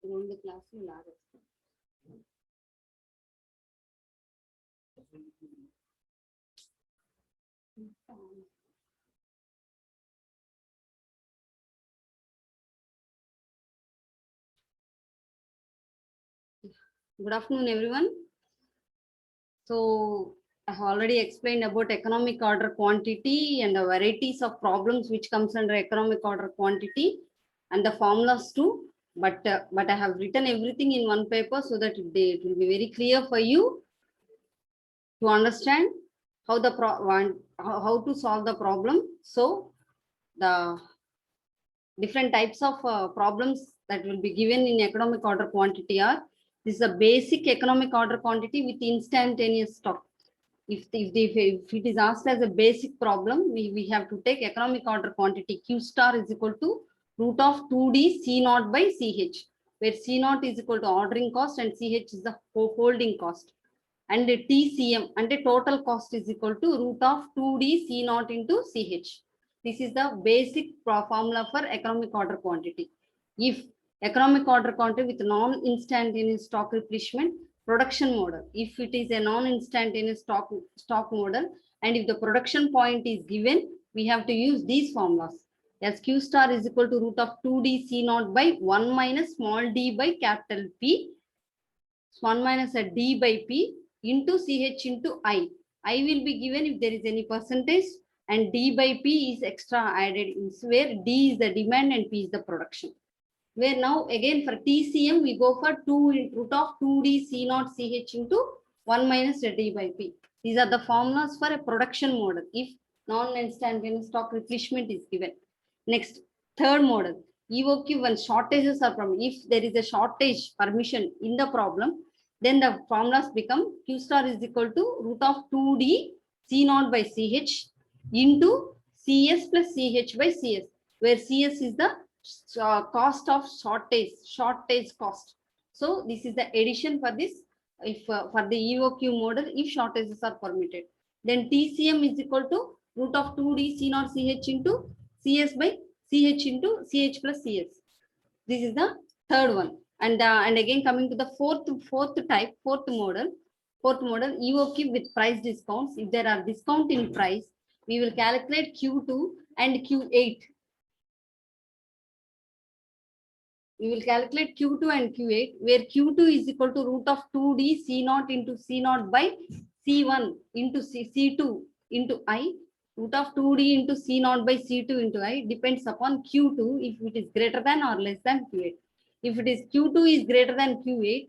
The class will Good afternoon, everyone. So I have already explained about economic order quantity and the varieties of problems which comes under economic order quantity and the formulas too. But I have written everything in one paper so that it will be very clear for you to understand how the how to solve the problem. So the different types of problems that will be given in economic order quantity are: this is a basic economic order quantity with instantaneous stock. If it is asked as a basic problem, we have to take economic order quantity Q star is equal to root of 2D C naught by CH, where C naught is equal to ordering cost and CH is the holding cost. And the TCM and the total cost is equal to root of 2D C naught into CH. This is the basic formula for economic order quantity. If economic order quantity with non-instantaneous stock replenishment production model, if it is a non-instantaneous stock model, and if the production point is given, we have to use these formulas. As Q star is equal to root of 2D C naught by 1 minus small d by capital P, 1 minus a d by P into CH into I. I will be given if there is any percentage, and D by P is extra added, where D is the demand and P is the production. Where now again for TCM we go for 2 root of 2D C naught CH into 1 minus D by P. These are the formulas for a production model if non-instantaneous stock replenishment is given. Next, third model, EOQ when shortages are from, if there is a shortage permission in the problem, then the formulas become Q star is equal to root of 2D C naught by CH into CS plus CH by CS, where CS is the cost of shortage cost. So this is the addition for this, if for the EOQ model, if shortages are permitted. Then TCM is equal to root of 2D C naught CH into CS by CH into CH plus CS. This is the third one. And again coming to the fourth model EOQ with price discounts. If there are discount in price, we will calculate Q2 and Q8. We will calculate Q2 and Q8, where Q2 is equal to root of 2D C naught into C naught by C1 into C2 into I. Root of 2D into C naught by C2 into I depends upon Q2 if it is greater than or less than Q8. If it is Q2 is greater than Q8,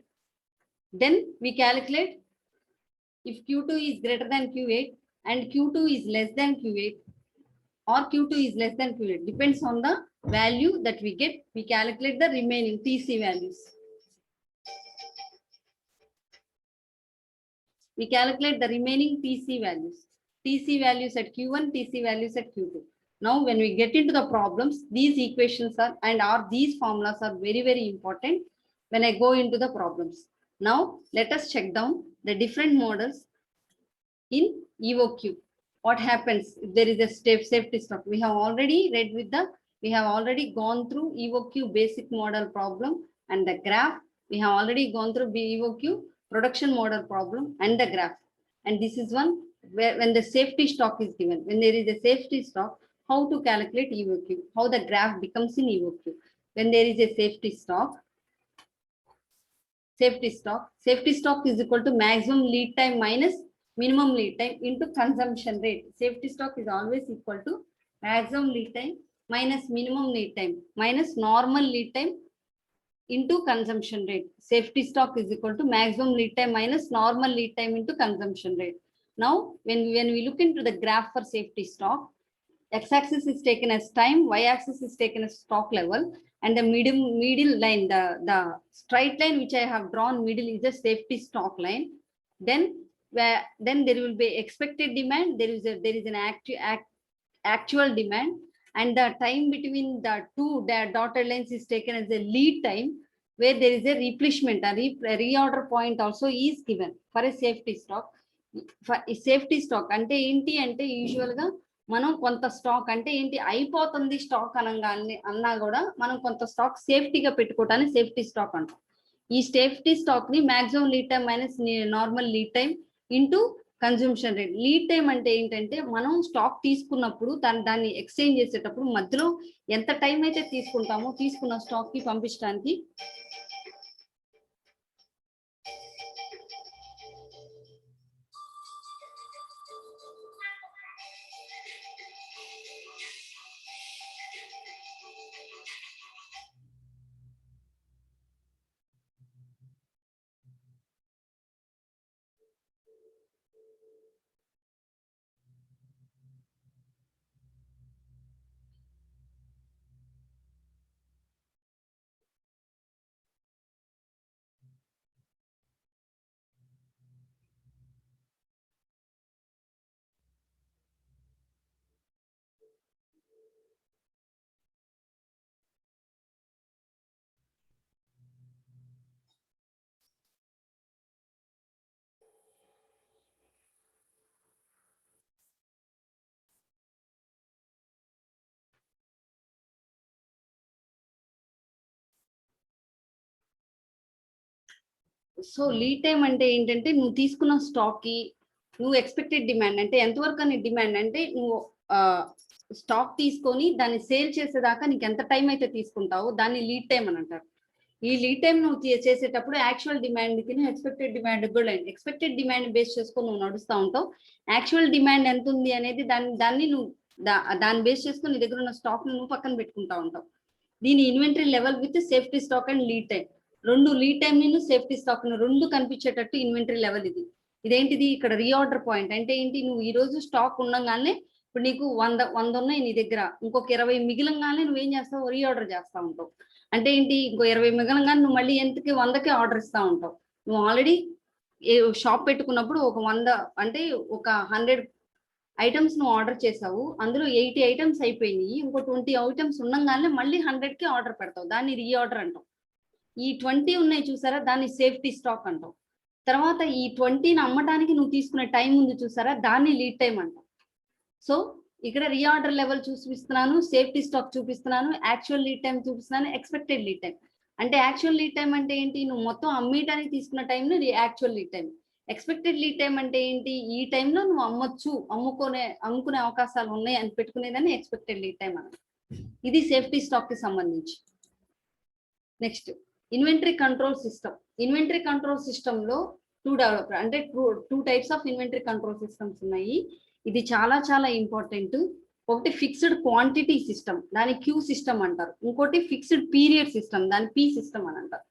then we calculate if Q2 is greater than Q8 and Q2 is less than Q8, or Q2 is less than Q8. Depends on the value that we get. We calculate the remaining TC values. We calculate the remaining TC values. TC values at Q1, TC values at Q2. Now, when we get into the problems, these equations are these formulas are very, very important when I go into the problems. Now, let us check down the different models in EOQ. What happens if there is a safety stock? We have already read we have already gone through EOQ basic model problem and the graph. We have already gone through EOQ production model problem and the graph. And this is one where when the safety stock is given, when there is a safety stock, how to calculate EOQ, how the graph becomes in EOQ. When there is a safety stock is equal to maximum lead time minus minimum lead time into consumption rate. Safety stock is always equal to maximum lead time minus minimum lead time minus normal lead time into consumption rate. Safety stock is equal to maximum lead time minus normal lead time into consumption rate. Now, when we look into the graph for safety stock, x-axis is taken as time, y-axis is taken as stock level, and the middle line, the straight line which I have drawn middle is a safety stock line. Then there will be expected demand. There is an actual demand, and the time between the two dotted lines is taken as a lead time, where there is a replenishment, a reorder point also is given for a safety stock. For a safety stock ante enti ante usual ga మనం కొంత stock అంటే ఏంటి అయిపోతుంది stock అన్నా కూడా మనం కొంత stock సేఫ్టీగా పెట్టుకోవటానికి సేఫ్టీ స్టాక్ అంటాం. ఈ సేఫ్టీ స్టాక్ ని maximum lead time minus normal lead time into consumption rate. Lead time అంటే ఏంటంటే మనం స్టాక్ తీసుకున్నప్పుడు దాన్ని ఎక్స్చేంజ్ చేసేటప్పుడు మధ్యలో ఎంత టైం అయితే తీసుకుంటామో తీసుకున్న స్టాక్ కి పంపించడానికి సో లీడ్ టైం అంటే ఏంటంటే నువ్వు తీసుకున్న స్టాక్ కి నువ్వు ఎక్స్పెక్టెడ్ డిమాండ్ అంటే ఎంతవరకు అని డిమాండ్ అంటే నువ్వు స్టాక్ తీసుకొని దాన్ని సేల్ చేసేదాకా నీకు ఎంత టైం అయితే తీసుకుంటావో దాన్ని లీడ్ టైం అని అంటారు. ఈ లీడ్ టైం నువ్వు చేసేటప్పుడు యాక్చువల్ డిమాండ్ కి ఎక్స్పెక్టెడ్ డిమాండ్ కూడా ఎక్స్పెక్టెడ్ డిమాండ్ బేస్ చేసుకొని నువ్వు నడుస్తూ ఉంటావు. యాక్చువల్ డిమాండ్ ఎంత ఉంది అనేది దాన్ని నువ్వు దాన్ని బేస్ చేసుకొని నీ దగ్గర ఉన్న స్టాక్ నువ్వు పక్కన పెట్టుకుంటా ఉంటావు. దీని inventory level with safety stock and lead time రెండు లీడ్ టైం ని సేఫ్టీ స్టాక్ ను రెండు కనిపించేటట్టు ఇన్వెంటరీ లెవెల్ ఇది. ఇదేంటిది ఇక్కడ రీఆర్డర్ పాయింట్ అంటే ఏంటి, నువ్వు ఈ రోజు స్టాక్ ఉండగానే ఇప్పుడు నీకు 100 ఉన్నాయి నీ దగ్గర, ఇంకొక 20 మిగిలంగానే నువ్వేం చేస్తావు రీఆర్డర్ చేస్తా ఉంటావు. అంటే ఏంటి ఇంకో 20 మిగలంగానే నువ్వు మళ్ళీ ఎంతకి 100కి ఆర్డర్ ఇస్తా ఉంటావు. నువ్వు ఆల్రెడీ షాప్ పెట్టుకున్నప్పుడు ఒక 100 అంటే ఒక 100 ఐటమ్స్ నువ్వు ఆర్డర్ చేసావు, అందులో 80 ఐటమ్స్ అయిపోయినాయి, ఇంకో 20 ఐటమ్స్ ఉండగానే మళ్ళీ 100కి ఆర్డర్ పెడతావు, దాన్ని రీఆర్డర్ అంటాం. ఈ 20 ఉన్నాయి చూసారా దాన్ని సేఫ్టీ స్టాక్ అంటాం. తర్వాత ఈ 20ని అమ్మటానికి నువ్వు తీసుకునే టైం ఉంది చూసారా దాన్ని లీడ్ టైం అంటాం. సో ఇక్కడ రీఆర్డర్ లెవెల్ చూపిస్తున్నాను, సేఫ్టీ స్టాక్ చూపిస్తున్నాను, యాక్చువల్ లీడ్ టైం చూపిస్తున్నాను, ఎక్స్పెక్టెడ్ లీడ్ టైం. అంటే యాక్చువల్ లీడ్ టైం అంటే ఏంటి, నువ్వు మొత్తం అమ్మటానికి తీసుకున్న టైంని actual lead time. Expected lead time అంటే ఏంటి, ఈ టైంలో నువ్వు అమ్మొచ్చు, అమ్ముకునే అవకాశాలు ఉన్నాయి అని పెట్టుకునేదాన్ని ఎక్స్పెక్టెడ్ లీడ్ టైం అన్నమాట. ఇది సేఫ్టీ స్టాక్ కి సంబంధించి. Next inventory control system. Inventory control system లో two types of inventory control systems ఉన్నాయి. ఇది చాలా చాలా ఇంపార్టెంట్. ఒకటి ఫిక్స్డ్ క్వాంటిటీ సిస్టమ్, దాని క్యూ సిస్టమ్ అంటారు. ఇంకోటి ఫిక్స్డ్ పీరియడ్ సిస్టమ్, దాని పీ సిస్టమ్ అని అంటారు.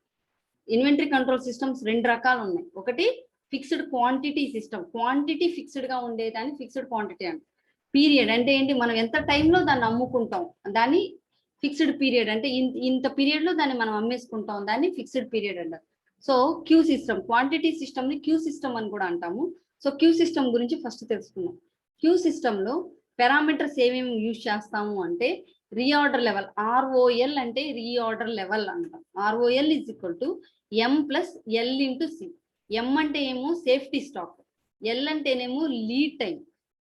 ఇన్వెంటరీ కంట్రోల్ సిస్టమ్స్ 2 రకాలు ఉన్నాయి. ఒకటి fixed quantity system, quantity fixed గా ఉండేదాన్ని ఫిక్స్డ్ క్వాంటిటీ అంటారు. పీరియడ్ అంటే ఏంటి, మనం ఎంత టైంలో దాన్ని అమ్ముకుంటాం దాన్ని ఫిక్స్డ్ పీరియడ్, అంటే ఇంత పీరియడ్ లో దాన్ని మనం అమ్మేసుకుంటాం, దాన్ని ఫిక్స్డ్ పీరియడ్ అంటారు. So Q system, quantity system ని క్యూ సిస్టమ్ అని కూడా అంటాము. సో క్యూ సిస్టమ్ గురించి ఫస్ట్ తెలుసుకుందాం. క్యూ సిస్టమ్ లో పారామీటర్స్ ఏమేమి యూజ్ చేస్తాము అంటే రీఆర్డర్ లెవెల్, ఆర్ఓఎల్ అంటే రీఆర్డర్ లెవెల్ అంటాం. ROL is equal to M plus L into C. M అంటే ఏమో సేఫ్టీ స్టాక్, ఎల్ అంటేనేమో లీడ్ టైం,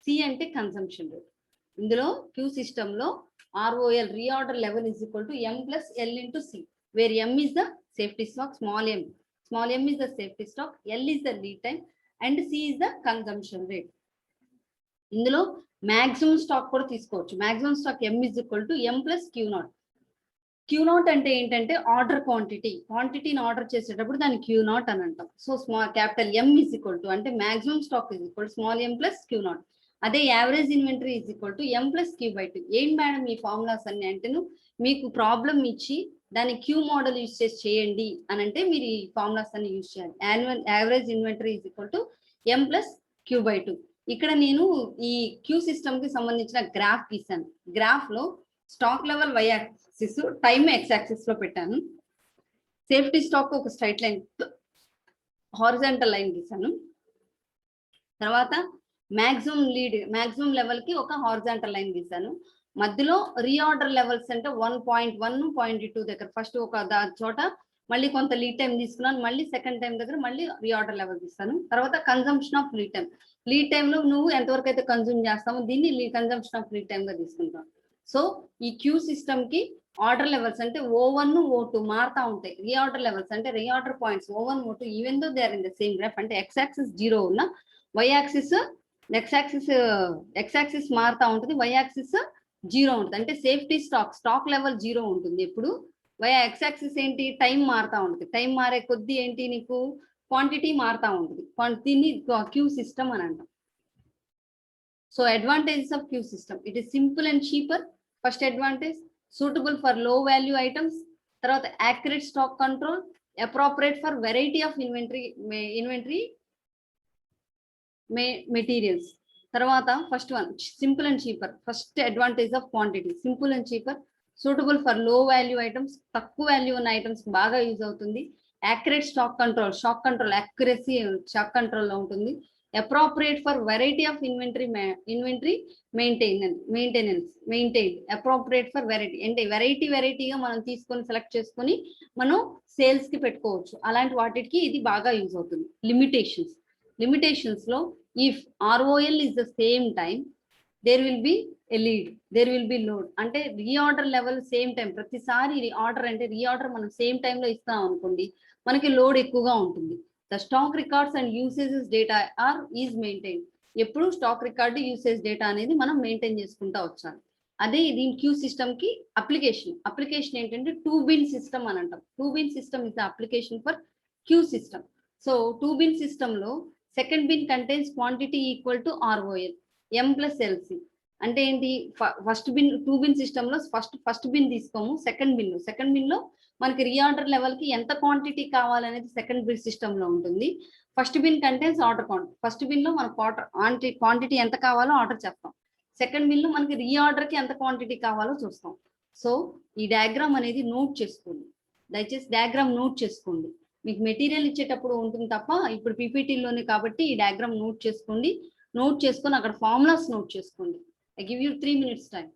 సి అంటే కన్సంప్షన్ రేట్. ఇందులో క్యూ సిస్టమ్ లో ROL, reorder level, is equal to M plus L into C, where M is the safety stock, small m is the safety stock, L is the lead time, and C is the consumption rate. ఇందులో maximum stock కూడా తీసుకోవచ్చు. Maximum stock M is equal to M plus Q0. Q0 అంటే ఏంటంటే order క్వాంటిటీని order చేసేటప్పుడు దాన్ని Q0 అని అంటాం. So small capital M is equal to అంటే maximum stock is equal to small m plus Q0. అదే average inventory is equal to M plus Q/2. ఏం మేడం ఈ ఫార్ములాస్ అన్ని అంటేను, మీకు ప్రాబ్లం ఇచ్చి దాన్ని క్యూ మోడల్ యూజ్ చేసి చేయండి అని అంటే మీరు ఈ ఫార్ములాస్ అన్ని యూజ్ చేయాలి. Average inventory is equal to M plus Q/2. ఇక్కడ నేను ఈ క్యూ సిస్టమ్ కి సంబంధించిన గ్రాఫ్ గీసాను. గ్రాఫ్ లో stock level Y axis, time X axis లో పెట్టాను. సేఫ్టీ స్టాక్ ఒక స్ట్రైట్ లైన్ హారిజాంటల్ లైన్ గీసాను. తర్వాత మాక్సిమం లెవెల్ కి ఒక హారిజాంటల్ లైన్ గీసాను. మధ్యలో రీఆర్డర్ లెవెల్స్ అంటే 1.1, 0.2 దగ్గర ఫస్ట్ ఒక చోట మళ్ళీ కొంత లీడ్ టైం తీసుకున్నాను, మళ్ళీ సెకండ్ టైం దగ్గర మళ్ళీ రీఆర్డర్ లెవెల్ తీస్తాను. తర్వాత కన్జంప్షన్ ఆఫ్ లీడ్ టైం లో నువ్వు ఎంతవరకు అయితే కన్జ్యూమ్ చేస్తామో దీన్ని కన్జంప్షన్ ఆఫ్ లీడ్ టైం గా తీసుకుంటాం. సో ఈ క్యూ సిస్టమ్ కి ఆర్డర్ లెవెల్స్ అంటే O1, O2 మారుతా ఉంటాయి. రీఆర్డర్ లెవెల్స్ అంటే reorder points O1, O2 even though they are in the same graph, అంటే ఎక్స్ యాక్సిస్ 0 ఉన్న వై యాక్సిస్ ఎక్స్ యాక్సిస్ మారుతా ఉంటుంది, వై యాక్సిస్ 0 ఉంటుంది. అంటే సేఫ్టీ స్టాక్ లెవెల్ 0 ఉంటుంది ఎప్పుడు. ఎక్స్ యాక్సిస్ ఏంటి, టైం మారుతా ఉంటుంది. టైం మారే కొద్దీ ఏంటి నీకు క్వాంటిటీ మారుతా ఉంటుంది. దీన్ని క్యూ సిస్టమ్ అని అంటాం. So advantages of Q system, it is simple and cheaper. First advantage, suitable for low value items. తర్వాత accurate stock control, appropriate for variety of inventory materials. తర్వాత first one simple and cheaper. First advantage of quantity, simple and cheaper. Suitable for low value items, తక్కువ value ఉన్న items బాగా use అవుతుంది. Accurate stock control accuracy stock control లో ఉంటుంది. Appropriate for variety of inventory maintain appropriate for variety అంటే వెరైటీగా మనం తీసుకొని సెలెక్ట్ చేసుకొని మనం సేల్స్ కి పెట్టుకోవచ్చు. అలాంటి వాటికి ఇది బాగా యూజ్ అవుతుంది. లిమిటేషన్స్ లో if ROL is the same time, there will be a lead, there will be load. అంటే రీఆర్డర్ లెవెల్ సేమ్ టైం, ప్రతిసారి రీఆర్డర్ అంటే రీఆర్డర్ మనం సేమ్ టైం లో ఇస్తాం అనుకోండి, మనకి లోడ్ ఎక్కువగా ఉంటుంది. The stock records and usages data is maintain. ఎప్పుడు స్టాక్ రికార్డు యూసేజ్ డేటా అనేది మనం మెయింటైన్ చేసుకుంటా వచ్చాలి. అదే దీని క్యూ సిస్టమ్ కి అప్లికేషన్ ఏంటంటే టూ బిన్ సిస్టమ్ అని అంటాం. Two bin system is the application for Q system. So two bin system లో second bin contains quantity equal to ROL, M plus LC. అంటే ఏంటి, first bin two bin system లో first bin తీసుకోము, second bin లో మనకి reorder level కి ఎంత quantity కావాలనేది సెకండ్ బిన్ సిస్టమ్ లో ఉంటుంది. First bin contains order quantity. First bin లో మనకు క్వాంటిటీ ఎంత కావాలో ఆర్డర్ చేస్తాం. సెకండ్ బిన్ లో మనకి రీఆర్డర్ కి ఎంత క్వాంటిటీ కావాలో చూస్తాం. సో ఈ డయాగ్రామ్ అనేది నోట్ చేసుకోండి, దయచేసి డయాగ్రామ్ నోట్ చేసుకోండి. మీకు మెటీరియల్ ఇచ్చేటప్పుడు ఉంటుంది తప్ప ఇప్పుడు పీపీటీలోనే కాబట్టి ఈ డయాగ్రామ్ నోట్ చేసుకొని అక్కడ ఫార్ములాస్ నోట్ చేసుకోండి. I give you 3 minutes time.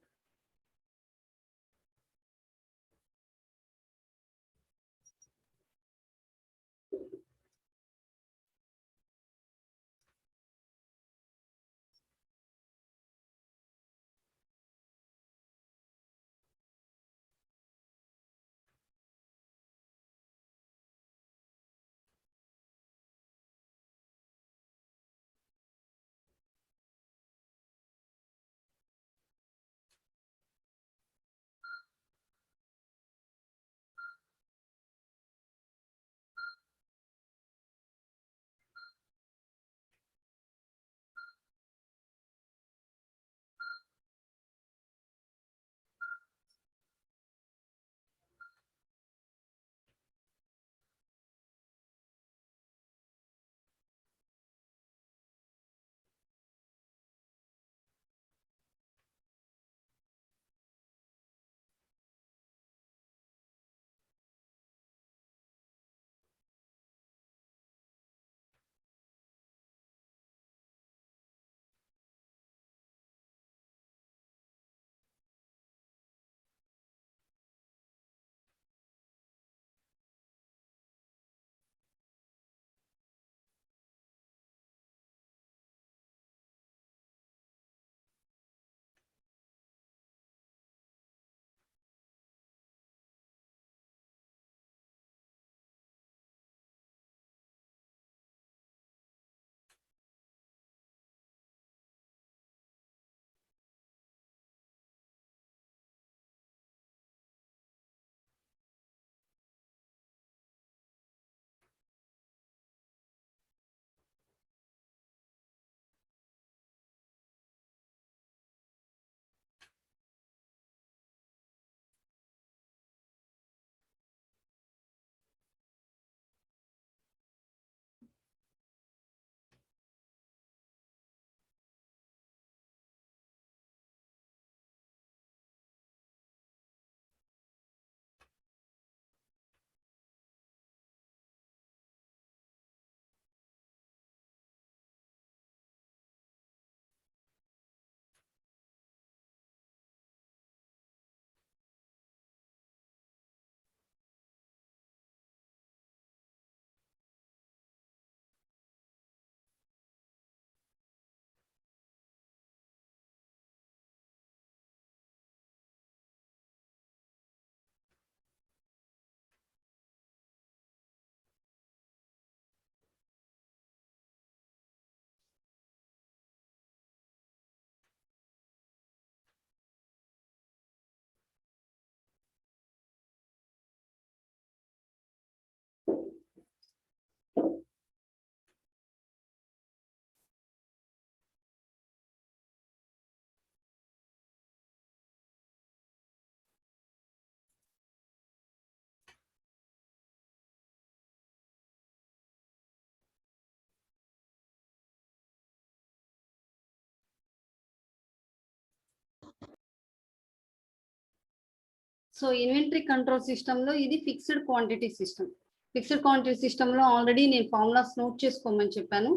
So inventory control system లో ఇది fixed quantity system. Fixed quantity system లో ఆల్రెడీ నేను ఫార్ములాస్ నోట్ చేసుకోమని చెప్పాను.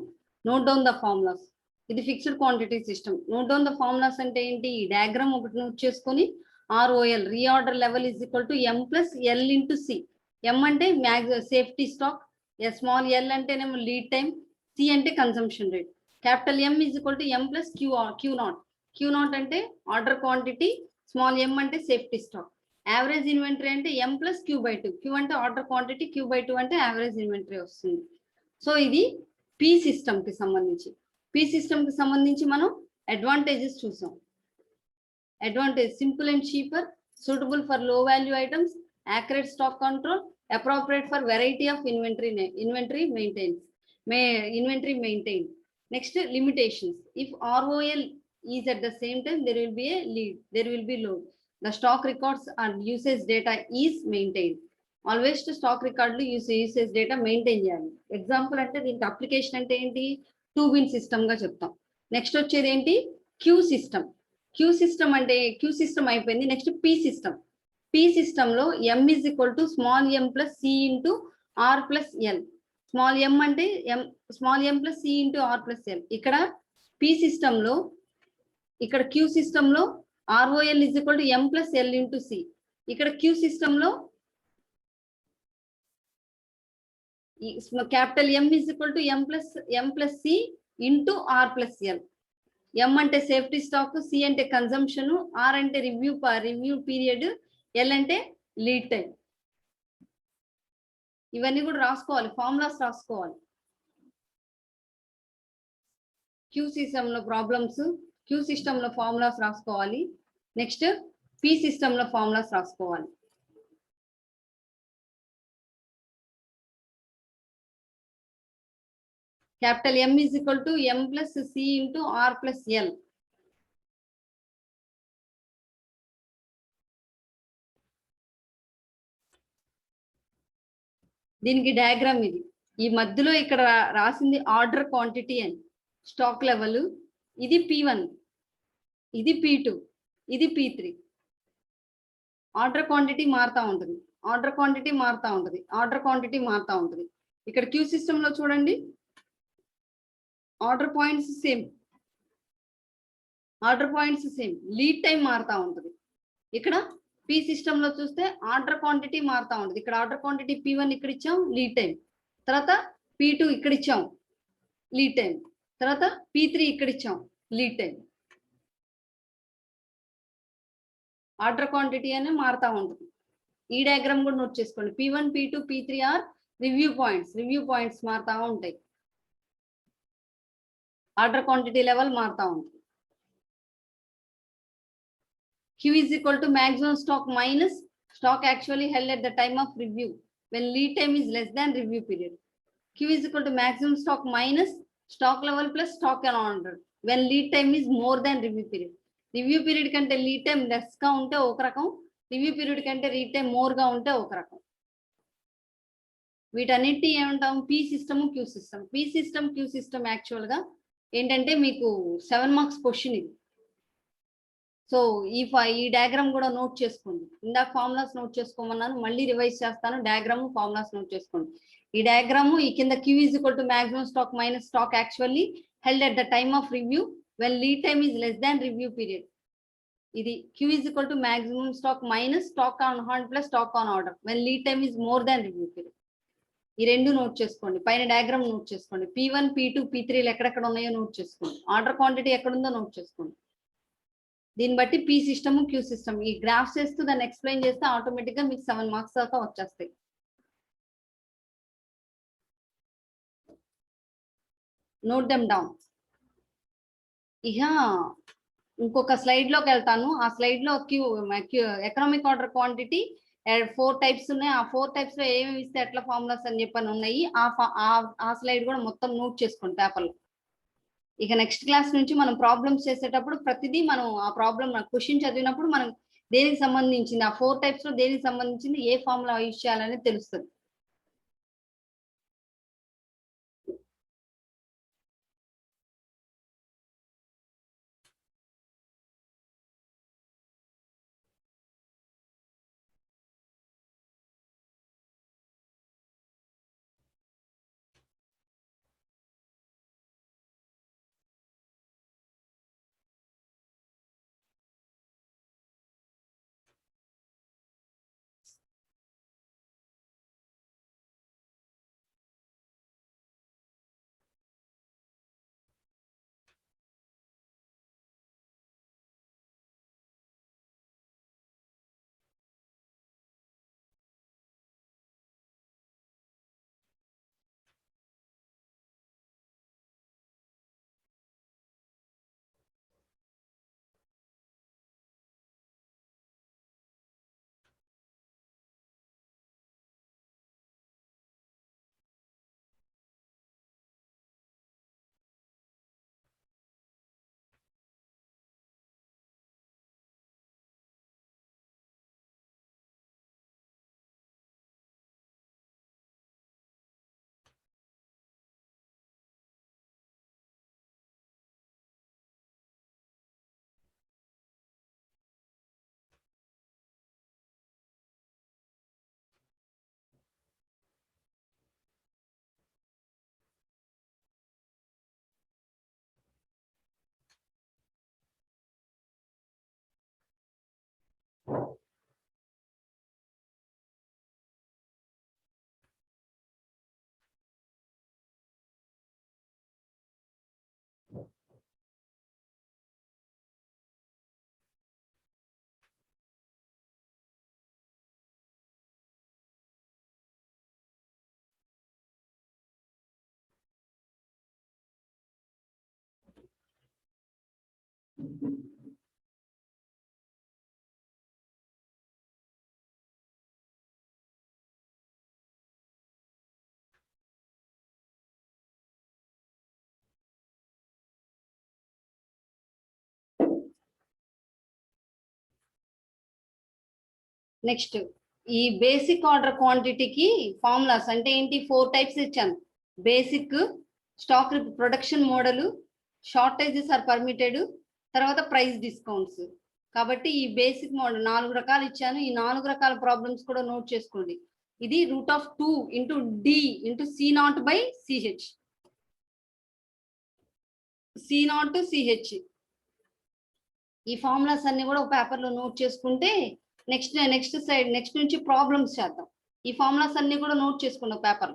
Note down the formulas. ఇది fixed quantity system. Note down the formulas అంటే ఏంటి? ఈ డయాగ్రామ్ ఒకటి నోట్ చేసుకొని ROL reorder level is equal to M plus L into C. M అంటే సేఫ్టీ స్టాక్, స్మాల్ ఎల్ అంటేనేమో లీడ్ టైం, సి అంటే consumption rate. Capital M is equal to M plus Q naught. Q naught అంటే order quantity, small m అంటే safety stock. Average inventory అంటే M plus Q/2. Q అంటే order quantity, Q/2 అంటే average inventory వస్తుంది. So ఇది P system కి సంబంధించి. P system కి సంబంధించి మనం అడ్వాంటేజెస్ చూసాం. Advantage: simple and cheaper, suitable for low value items, accurate stock control, appropriate for variety of inventory maintained. Next, limitations: if ROL is at the same time, there will be a lead, there will be load. The stock records and usage data is maintained. Always to stock record lo usage data maintain cheyali. Example ante deenki application ante enti? 2-bin system ga cheptam. Next vachedi enti? Q system. Q system ante Q system అయిపోయింది. Next P system. P system లో M is equal to small m plus C into R plus L. Small m అంటే small m plus C into R plus L. ఇక్కడ P system లో, ఇక్కడ Q system లో ROL is equal to M plus L into C. ఇక్కడ Q system లో capital M is equal to M plus C into R plus L. M అంటే safety stock, C అంటే consumption, R అంటే review period, L అంటే lead time. ఇవన్నీ కూడా రాసుకోవాలి, formulas రాసుకోవాలి. Q సిస్టమ్ లో ప్రాబ్లమ్స్, Q సిస్టమ్ లో ఫార్ములాస్ రాసుకోవాలి. నెక్స్ట్ P సిస్టమ్ లో ఫార్ములాస్ రాసుకోవాలి. Capital M is equal to M plus C into R plus L. దీనికి డయాగ్రామ్ ఇది. ఈ మధ్యలో ఇక్కడ రాసింది ఆర్డర్ క్వాంటిటీ అని, స్టాక్ లెవెల్. ఇది P1, ఇది P2, ఇది P3. ఆర్డర్ క్వాంటిటీ మారుతా ఉంటుంది, ఆర్డర్ క్వాంటిటీ మారుతా ఉంటుంది, ఆర్డర్ క్వాంటిటీ మారుతా ఉంటుంది. ఇక్కడ Q సిస్టమ్ లో చూడండి, order points same, lead time మారుతా ఉంటుంది. ఇక్కడ P సిస్టమ్ లో చూస్తే ఆర్డర్ క్వాంటిటీ మారుతా ఉంటుంది. ఇక్కడ ఆర్డర్ క్వాంటిటీ P1 ఇక్కడ ఇచ్చాం, లీడ్ టైం. తర్వాత P2 ఇక్కడ ఇచ్చాం, లీడ్ టైం. తర్వాత P3 ఇక్కడ ఇచ్చాం, లీడ్ టైం. ఆర్డర్ క్వాంటిటీ అనేది మారుతా ఉంటుంది. ఈ డయాగ్రామ్ కూడా నోట్ చేసుకోండి. P1, P2, P3 are review points మారుతా ఉంటాయి. ఆర్డర్ క్వాంటిటీ లెవెల్ మారుతా ఉంటుంది. Q is equal to maximum stock minus stock actually held at the time of review when lead time is less than review period. Q is equal to maximum stock minus stock level plus stock on order when lead time is more than review period. Review period కంటే lead time less గా ఉంటే ఒక రకం, review period కంటే lead time more గా ఉంటే ఒక రకం. వీటన్నిటి ఏమంటాం? P system, Q system. P system, Q system actual గా ఏంటంటే మీకు 7 మార్క్స్ క్వశ్చన్ ఇది. సో ఈ డయాగ్రామ్ కూడా నోట్ చేసుకోండి. ఇందాక ఫార్ములాస్ నోట్ చేసుకోమన్నాను, మళ్ళీ రివైజ్ చేస్తాను. డయాగ్రామ్, ఫార్ములాస్ నోట్ చేసుకోండి. ఈ డయాగ్రాము, ఈ కింద Q is equal to maximum stock minus stock actually held at the time of review when lead time is less than review period. ఇది Q is equal to maximum stock minus stock on hand plus stock on order when lead time is more than review period. ఈ రెండు note చేసుకోండి. పైన diagram note చేసుకోండి. P1, P2, P3 ఎక్కడెక్కడ ఉన్నాయో note చేసుకోండి. Order quantity ఎక్కడుందో note చేసుకోండి. దీన్ని బట్టి P సిస్టమ్, Q సిస్టమ్ ఈ గ్రాఫ్స్ వేస్తూ దాన్ని ఎక్స్ప్లెయిన్ చేస్తే ఆటోమేటిక్ గా మీకు 7 మార్క్స్ దాకా వచ్చేస్తాయి. Note them down. ఇక ఇంకొక స్లైడ్ లోకి వెళ్తాను. ఆ స్లైడ్ లో ఎకనామిక్ ఆర్డర్ క్వాంటిటీ 4 టైప్స్ ఉన్నాయి. ఆ 4 టైప్స్ లో ఏమేమి ఇస్తే ఎట్లా ఫార్ములాస్ అని చెప్పని ఉన్నాయి. ఆ స్లైడ్ కూడా మొత్తం నోట్ చేసుకోండి పేపర్లో. ఇక నెక్స్ట్ క్లాస్ నుంచి మనం ప్రాబ్లమ్స్ చేసేటప్పుడు ప్రతిదీ మనం ఆ ప్రాబ్లమ్ క్వశ్చన్ చదివినప్పుడు మనం దేనికి సంబంధించింది, ఆ 4 టైప్స్ లో దేనికి సంబంధించింది, ఏ ఫార్ములా యూజ్ చేయాలనేది తెలుస్తుంది. నెక్స్ట్ ఈ బేసిక్ ఆర్డర్ క్వాంటిటీకి ఫార్ములాస్ అంటే ఏంటి, 4 టైప్స్ ఇచ్చాను. Basic, stock production model, shortages are permitted, తర్వాత ప్రైస్ డిస్కౌంట్స్. కాబట్టి ఈ బేసిక్ మోడల్ 4 రకాలు ఇచ్చాను. ఈ 4 రకాల ప్రాబ్లమ్స్ కూడా నోట్ చేసుకోండి. ఇది √2 into D into C0/CH, C0/CH. ఈ ఫార్ములాస్ అన్ని కూడా ఒక పేపర్ లో నోట్ చేసుకుంటే నెక్స్ట్ సైడ్ నెక్స్ట్ నుంచి ప్రాబ్లమ్స్ చేద్దాం. ఈ ఫార్ములాస్ అన్ని కూడా నోట్ చేసుకోండి ఒక పేపర్.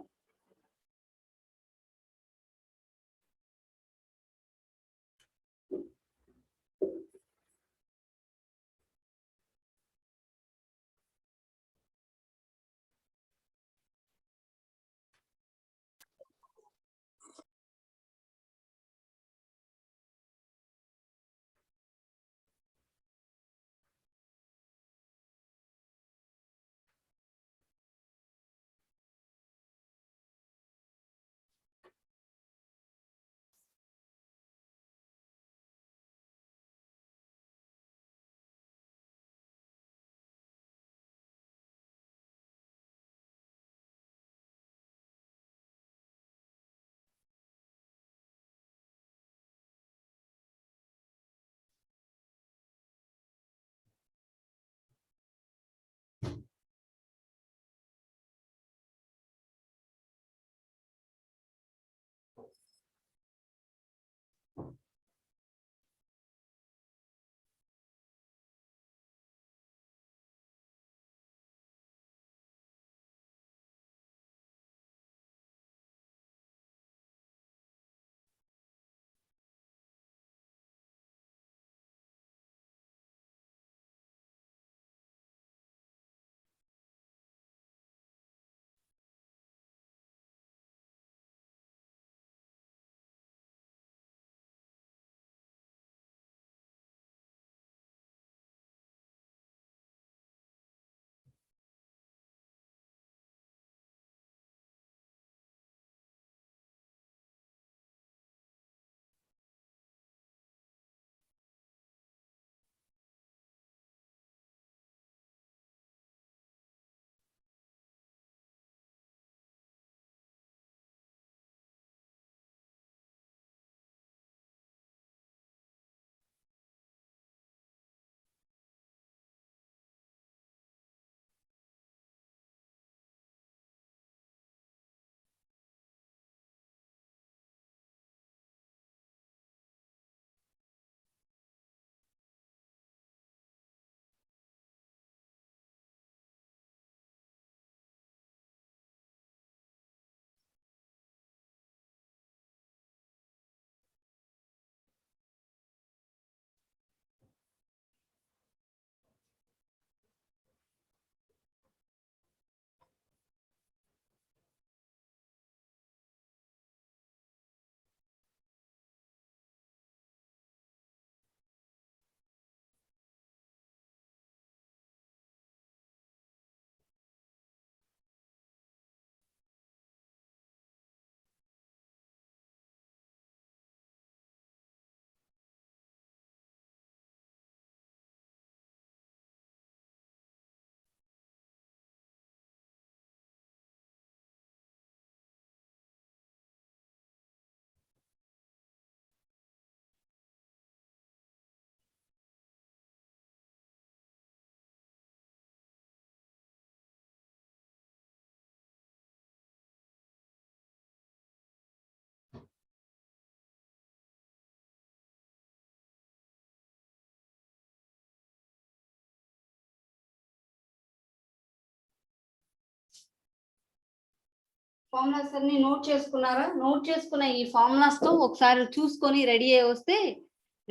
ఫార్ములాస్ అన్ని నోట్ చేసుకున్నారా? నోట్ చేసుకున్న ఈ ఫార్ములాస్ తో ఒకసారి చూసుకొని రెడీ అయ్యి వస్తే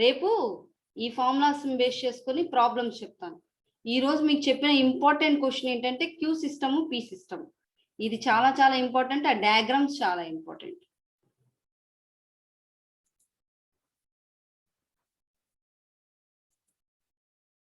రేపు ఈ ఫార్ములాస్ బేస్ చేసుకొని ప్రాబ్లమ్స్ చెప్తాను. ఈ రోజు మీకు చెప్పిన ఇంపార్టెంట్ క్వశ్చన్ ఏంటంటే క్యూ సిస్టమ్, పీ సిస్టమ్. ఇది చాలా చాలా ఇంపార్టెంట్. ఆ డయాగ్రామ్స్ చాలా ఇంపార్టెంట్.